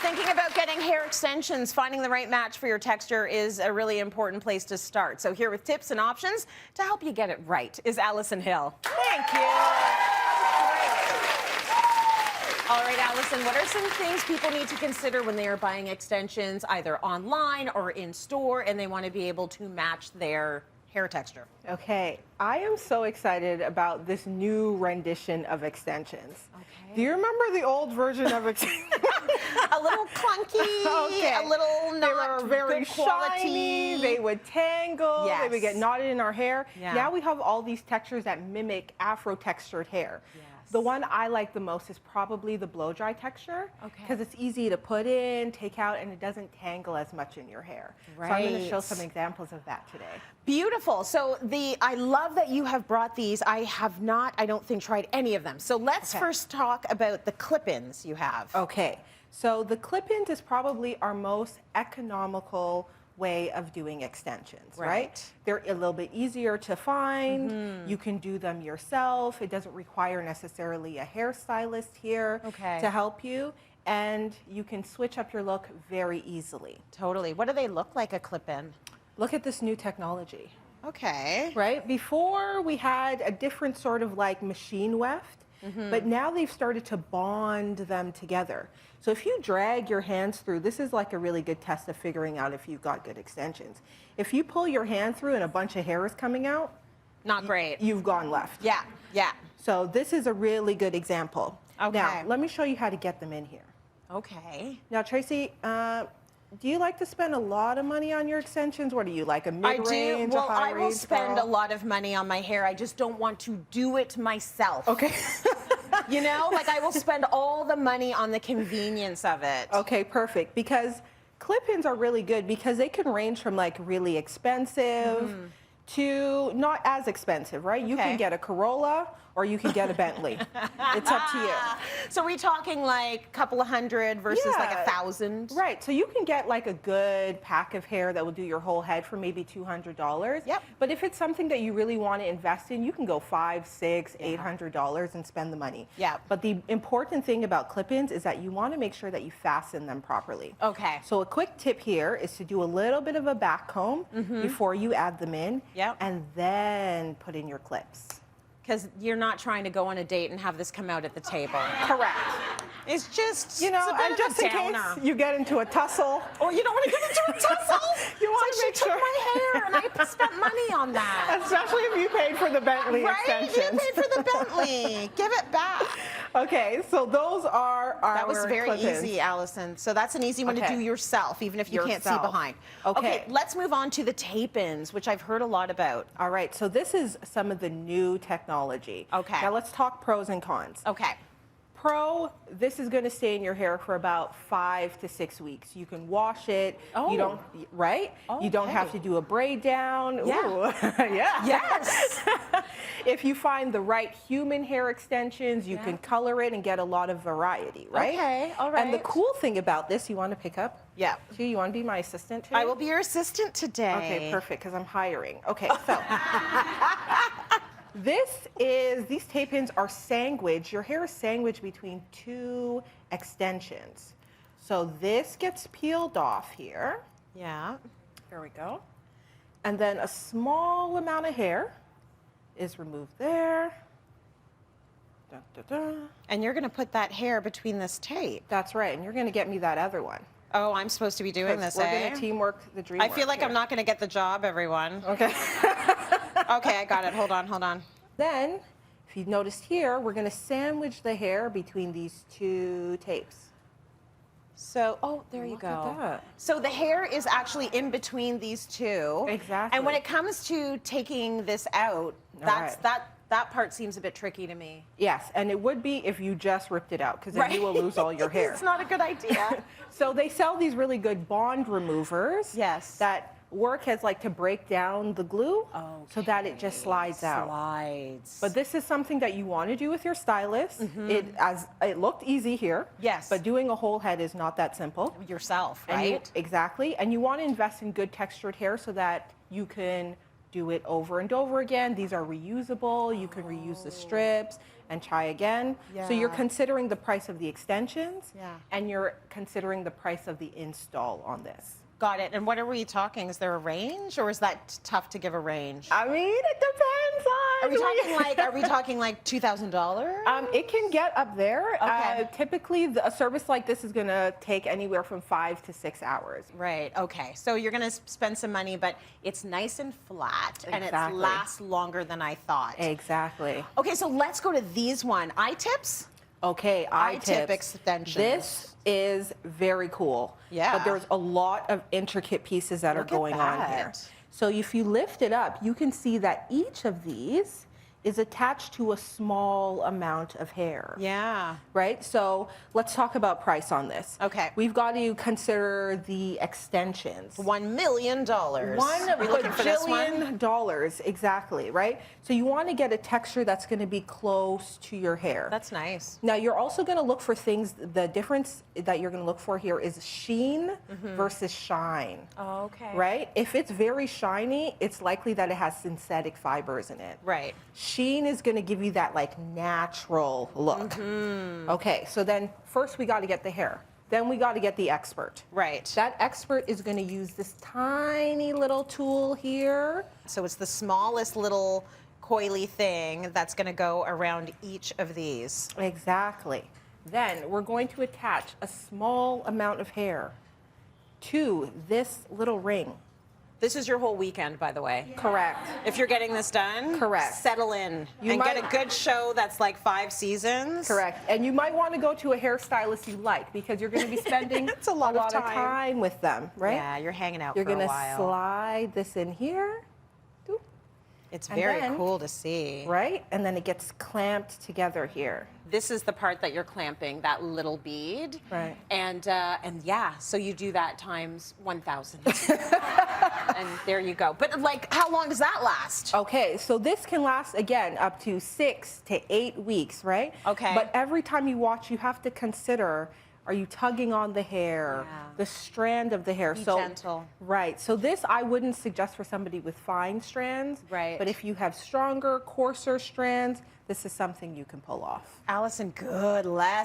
thinking about getting hair extensions, finding the right match for your texture is a really important place to start. So here with tips and options to help you get it right is Allison Hill. Thank you. All right, Allison, what are some things people need to consider when they are buying extensions, either online or in store, and they want to be able to match their hair texture? Okay, I am so excited about this new rendition of extensions. Okay. Do you remember the old version of extensions? A little clunky, Okay. a little not They were very good quality. shiny, they would tangle, Yes. they would get knotted in our hair. Yeah. Now we have all these textures that mimic Afro-textured hair. Yes. The one I like the most is probably the blow-dry texture. Okay. Because it's easy to put in, take out, and it doesn't tangle as much in your hair. So I'm going to show Right. some examples of that today. Beautiful. So I love that you have brought these. I have not, I don't think, tried any of them. So let's Okay. first talk about the clip-ins you have. Okay, so the clip-ins is probably our most economical way of doing extensions, right? Right. They're a little bit easier to find. You can do them yourself. It doesn't require necessarily a hairstylist here Okay. to help you. And you can switch up your look very easily. Totally. What do they look like, a clip-in? Look at this new technology, Okay. right? Before we had a different sort of like machine weft, but now they've started to bond them together. So if you drag your hands through, this is like a really good test of figuring out if you've got good extensions. If you pull your hand through and a bunch of hair is coming out, Not great. you've gone left. Yeah, yeah. So this is a really good example. Okay. Now, let me show you how to get them in here. Okay. Now, Tracy, do you like to spend a lot of money on your extensions? What do you like, a I do. mid-range, Well, a high I will range spend girl? a lot of money on my hair. I just don't want to do it myself. Okay. You know, like I will spend all the money on the convenience of it. Okay, perfect. Because clip-ins are really good because they can range from like really expensive to not as expensive, right? You Okay. can get a Corolla or you can get a Bentley. It's up to you. So we talking like a couple of hundred versus like Yeah. 1,000? Right, so you can get like a good pack of hair that will do your whole head for maybe $200. Yep. But if it's something that you really want to invest in, you can go $500, $600, $800 and spend the money. Yep. But the important thing about clip-ins is that you want to make sure that you fasten them properly. Okay. So a quick tip here is to do a little bit of a back comb before you add them in. Yep. And then put in your clips. Because you're not trying to go on a date and have this come out at the table. Correct. It's just, You know, it's a bit and of just a in case downer. you get into a tussle. Oh, you don't want to get into a tussle? You want It's to like make she sure. took my hair and I spent money on that. Especially if you paid for the Bentley Right? extensions. You paid for the Bentley. Give it back. Okay, so those are our That was very clip-ins. easy, Allison. So that's an easy one to Okay. do yourself, even if you can't see Yourself. behind. Okay. Let's move on to the tape-ins, which I've heard a lot about. All right, so this is some of the new technology. Okay. Now let's talk pros and cons. Okay. Pro, this is going to stay in your hair for about 5 to 6 weeks. You can wash it. Oh. You don't, right? You don't have Okay. to do a braid down. Yeah. Ooh. Yeah. Yes. If you find the right human hair extensions, you can color it and get a lot of variety, right? Okay, all And the right. cool thing about this, you want to pick up? Yeah. Too, you want to be my assistant today? I will be your assistant today. Okay, perfect, because I'm hiring. Okay, so these tape-ins are sandwiched. Your hair is sandwiched between two extensions. So this gets peeled off here. Yeah. There we go. And then a small amount of hair is removed there. Dun, dun, dun. And you're going to put that hair between this tape. That's right, and you're going to get me that other one. Oh, I'm supposed to be doing 'Cause this, we're eh? going to teamwork the dream I feel work like I'm here. not going to get the job, everyone. Okay. Okay, I got it. Hold on, hold on. Then, if you've noticed here, we're going to sandwich the hair between these two tapes. So, oh, there you Look at go. that. So the hair is actually in between these two. Exactly. And when it comes to taking this out, that's right. that part seems a bit tricky to me. Yes, and it would be if you just ripped it out, because then you will lose all your hair. It's not a good idea. So they sell these really good bond removers. Yes. That work as like to break down the glue so that it just slides out. Slides. But this is something that you want to do with your stylist. It looked easy here. Yes. But doing a whole head is not that simple. yourself, And you- right? exactly. And you want to invest in good textured hair so that you can do it over and over again. These are reusable. You can reuse the strips and try again. So you're Yeah. considering the price of the extensions, Yeah. and you're considering the price of the install on this. Got it. And what are we talking? Is there a range, or is that tough to give a range? I mean, it depends on. Are we talking like $2,000? It can get up there. Okay. Typically, a service like this is going to take anywhere from 5 to 6 hours. Right. Okay. So you're going to spend some money, but it's nice and flat, and it Exactly. lasts longer than I thought. Exactly. Okay. So let's go to these one. Eye tips. Okay, I-tip I-tips. extensions. This is very cool. Yeah. But there's a lot of intricate pieces that Look are at going on here. that. So if you lift it up, you can see that each of these is attached to a small amount of hair. Yeah. Right? So let's talk about price on this. Okay. We've got to consider the extensions. $1 million. $1 Are you looking for this one? bajillion, exactly, right? So you want to get a texture that's going to be close to your hair. That's nice. Now you're also going to look for things, the difference that you're going to look for here is sheen versus shine, Okay. right? If it's very shiny, it's likely that it has synthetic fibers in it. Right. Sheen is going to give you that like natural look. Okay, so then first we got to get the hair. Then we got to get the expert. Right. That expert is going to use this tiny little tool here. So it's the smallest little coily thing that's going to go around each of these. Exactly. Then we're going to attach a small amount of hair to this little ring. This is your whole weekend, by the way. Correct. If you're getting this done, Correct. settle in You and get a might- good show that's like 5 seasons. Correct. And you might want to go to a hairstylist you like because you're going to be spending It's a lot of of time. time with them, right? Yeah, you're hanging out You're for a going to while. slide this in here, doop, It's and very then- cool to see. right? And then it gets clamped together here. This is the part that you're clamping, that little bead. Right. And yeah, so you do that times 1,000. And there you go. But like, how long does that last? Okay, so this can last, again, up to 6 to 8 weeks, right? Okay. But every time you watch, you have to consider, are you tugging on the hair, Yeah. the strand of the hair? Be gentle. Right, so this I wouldn't suggest for somebody with fine strands. Right. But if you have stronger, coarser strands, this is something you can pull off. Allison, good lesson.